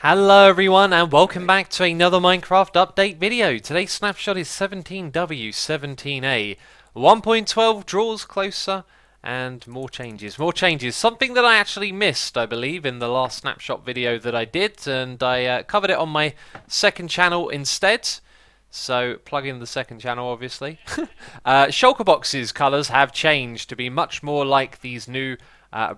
Hello everyone and welcome back to another Minecraft update video. Today's snapshot is 17w17a. 1.12 draws closer and more changes. Something that I actually missed, I believe, in the last snapshot video that I did, and I covered it on my second channel instead. So plug in the second channel, obviously. Shulker Box's colours have changed to be much more like these new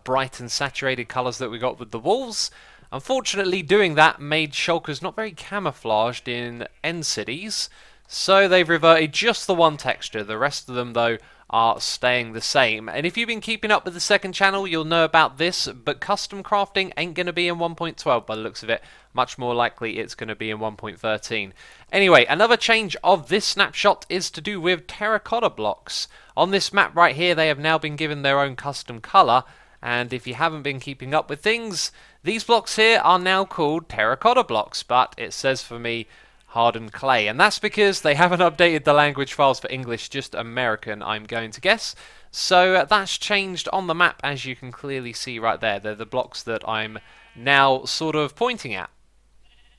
bright and saturated colours that we got with the walls. Unfortunately, doing that made shulkers not very camouflaged in end cities, so they've reverted just the one texture. The rest of them, though, are staying the same. And if you've been keeping up with the second channel, you'll know about this, but custom crafting ain't going to be in 1.12 by the looks of it. Much more likely it's going to be in 1.13. Anyway, another change of this snapshot is to do with Terracotta Blocks. On this map right here, they have now been given their own custom colour, and if you haven't been keeping up with things, these blocks here are now called Terracotta Blocks, but it says for me hardened clay, and that's because they haven't updated the language files for English, just American, I'm going to guess. So that's changed on the map, as you can clearly see right there. They're the blocks that I'm now sort of pointing at.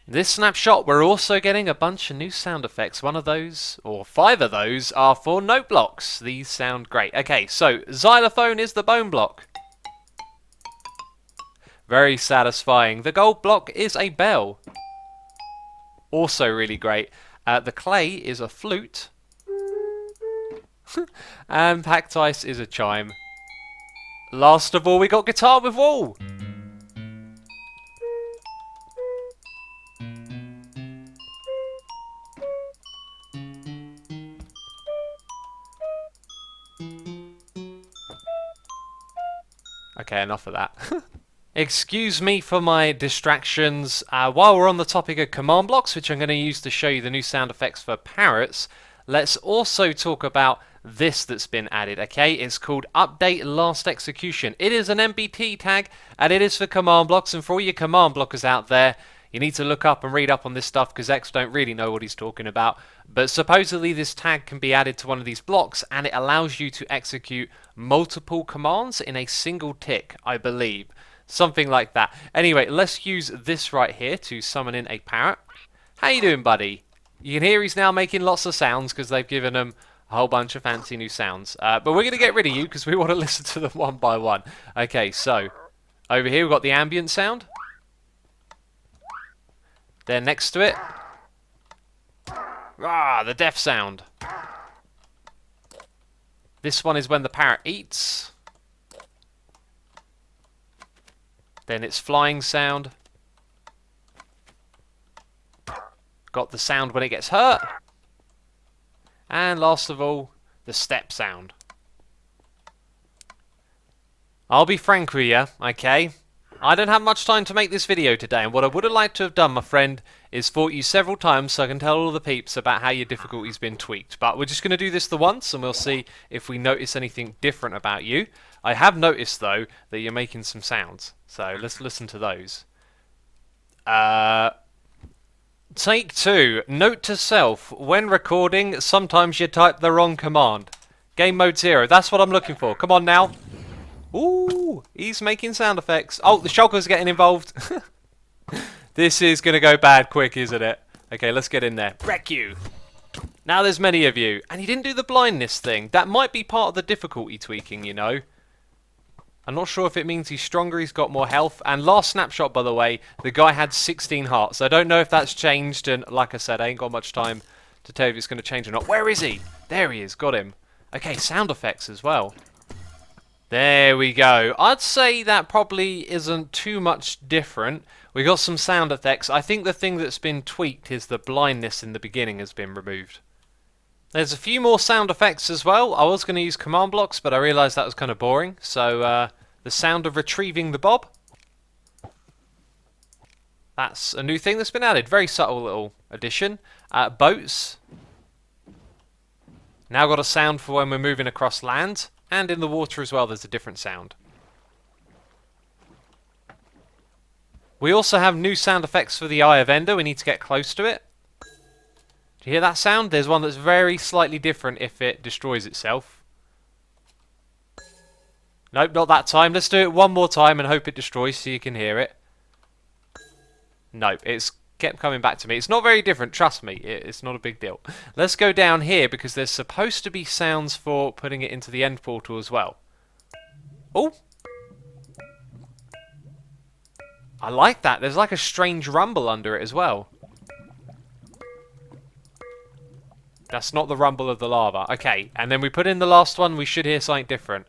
This snapshot, we're also getting a bunch of new sound effects. One of those, or 5 of those, are for note blocks. These sound great. Okay, so xylophone is the bone block. Very satisfying. The gold block is a bell. Also really great. The clay is a flute. And packed ice is a chime. Last of all, we got guitar with wool. Okay, enough of that. Excuse me for my distractions. While we're on the topic of command blocks, which I'm going to use to show you the new sound effects for parrots, let's also talk about this that's been added, okay? It's called Update Last Execution. It is an MBT tag, and it is for command blocks, and for all you command blockers out there, you need to look up and read up on this stuff, because X don't really know what he's talking about. But supposedly this tag can be added to one of these blocks, and it allows you to execute multiple commands in a single tick, I believe. Something like that. Anyway, let's use this right here to summon in a parrot. How you doing, buddy? You can hear he's now making lots of sounds because they've given him a whole bunch of fancy new sounds. But we're going to get rid of you because we want to listen to them one by one. Okay, so over here we've got the ambient sound. Then next to it, the deaf sound. This one is when the parrot eats. Then it's flying sound. Got the sound when it gets hurt. And last of all, the step sound. I'll be frank with you, okay? I don't have much time to make this video today, and what I would have liked to have done, my friend, is fought you several times so I can tell all the peeps about how your difficulty's been tweaked. But we're just going to do this the once, and we'll see if we notice anything different about you. I have noticed, though, that you're making some sounds. So let's listen to those. Take 2. Note to self. When recording, sometimes you type the wrong command. Game mode 0. That's what I'm looking for. Come on now. Ooh, he's making sound effects. Oh, the shulker's getting involved. This is going to go bad quick, isn't it? Okay, let's get in there. Wreck you. Now there's many of you. And he didn't do the blindness thing. That might be part of the difficulty tweaking, you know. I'm not sure if it means he's stronger, he's got more health. And last snapshot, by the way, the guy had 16 hearts. I don't know if that's changed, and like I said, I ain't got much time to tell you if it's going to change or not. Where is he? There he is, got him. Okay, sound effects as well. There we go. I'd say that probably isn't too much different. We got some sound effects. I think the thing that's been tweaked is the blindness in the beginning has been removed. There's a few more sound effects as well. I was going to use command blocks, but I realised that was kind of boring. So, the sound of retrieving the bob. That's a new thing that's been added. Very subtle little addition. Boats. Now got a sound for when we're moving across land. And in the water as well, there's a different sound. We also have new sound effects for the Eye of Ender. We need to get close to it. Do you hear that sound? There's one that's very slightly different if it destroys itself. Nope, not that time. Let's do it one more time and hope it destroys so you can hear it. Nope, it's kept coming back to me. It's not very different, trust me. It's not a big deal. Let's go down here because there's supposed to be sounds for putting it into the end portal as well. Oh! I like that. There's like a strange rumble under it as well. That's not the rumble of the lava. Okay, and then we put in the last one, we should hear something different.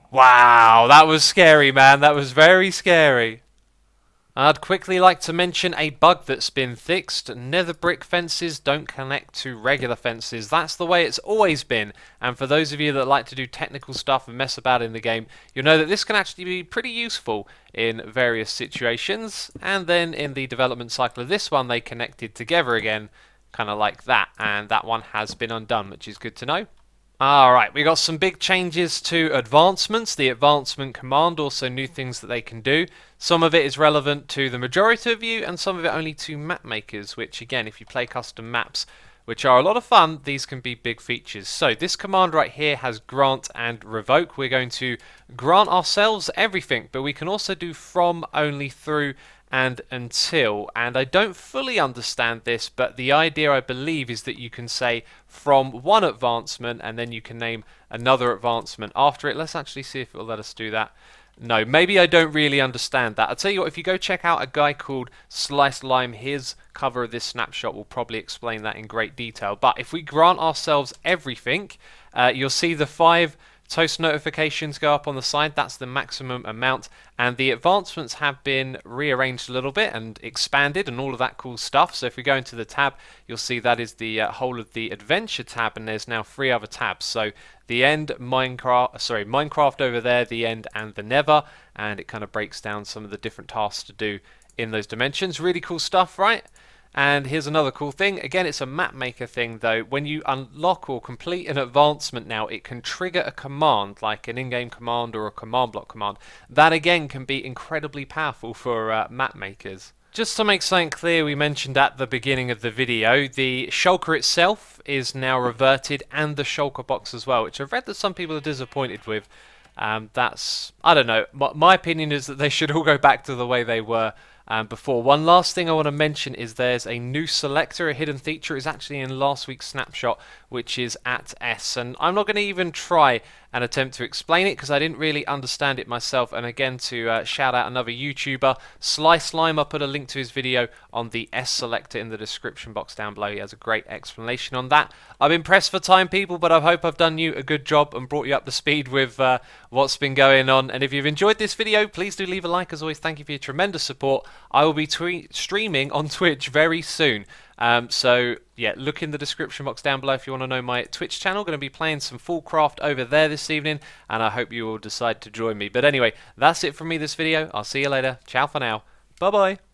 Wow, that was scary, man. That was very scary. I'd quickly like to mention a bug that's been fixed. Nether brick fences don't connect to regular fences. That's the way it's always been. And for those of you that like to do technical stuff and mess about in the game, you'll know that this can actually be pretty useful in various situations. And then in the development cycle of this one, they connected together again, kind of like that. And that one has been undone, which is good to know. Alright, we got some big changes to advancements, the advancement command, also new things that they can do. Some of it is relevant to the majority of you, and some of it only to map makers, which again, if you play custom maps, which are a lot of fun, these can be big features. So this command right here has grant and revoke. We're going to grant ourselves everything, but we can also do from, only, through, and until. And I don't fully understand this, but the idea, I believe, is that you can say from one advancement and then you can name another advancement after it. Let's actually see if it will let us do that. No, maybe I don't really understand that. I'll tell you what, if you go check out a guy called Sliced Lime, his cover of this snapshot will probably explain that in great detail. But if we grant ourselves everything, you'll see the 5 toast notifications go up on the side. That's the maximum amount, and the advancements have been rearranged a little bit and expanded and all of that cool stuff. So if we go into the tab, you'll see that is the whole of the adventure tab, and there's now 3 other tabs. So the end, Minecraft over there, the end, and the Nether, and it kind of breaks down some of the different tasks to do in those dimensions. Really cool stuff, right? And here's another cool thing. Again, it's a map maker thing though. When you unlock or complete an advancement now, it can trigger a command, like an in-game command or a command block command. That again can be incredibly powerful for map makers. Just to make something clear, we mentioned at the beginning of the video, the shulker itself is now reverted, and the shulker box as well, which I've read that some people are disappointed with. That's, I don't know, my opinion is that they should all go back to the way they were before. One last thing I want to mention is there's a new selector, a hidden feature. It's actually in last week's snapshot, which is at S, and I'm not going to even try and attempt to explain it because I didn't really understand it myself. And again, to shout out another YouTuber, Slice Lime, I'll put a link to his video on the S selector in the description box down below. He has a great explanation on that. I've been pressed for time, people, but I hope I've done you a good job and brought you up to speed with what's been going on. And if you've enjoyed this video, please do leave a like. As always, thank you for your tremendous support. I will be streaming on Twitch very soon. So yeah, look in the description box down below if you want to know my Twitch channel. Going to be playing some Fullcraft over there this evening, and I hope you will decide to join me. But anyway, that's it from me this video. I'll see you later. Ciao for now. Bye bye.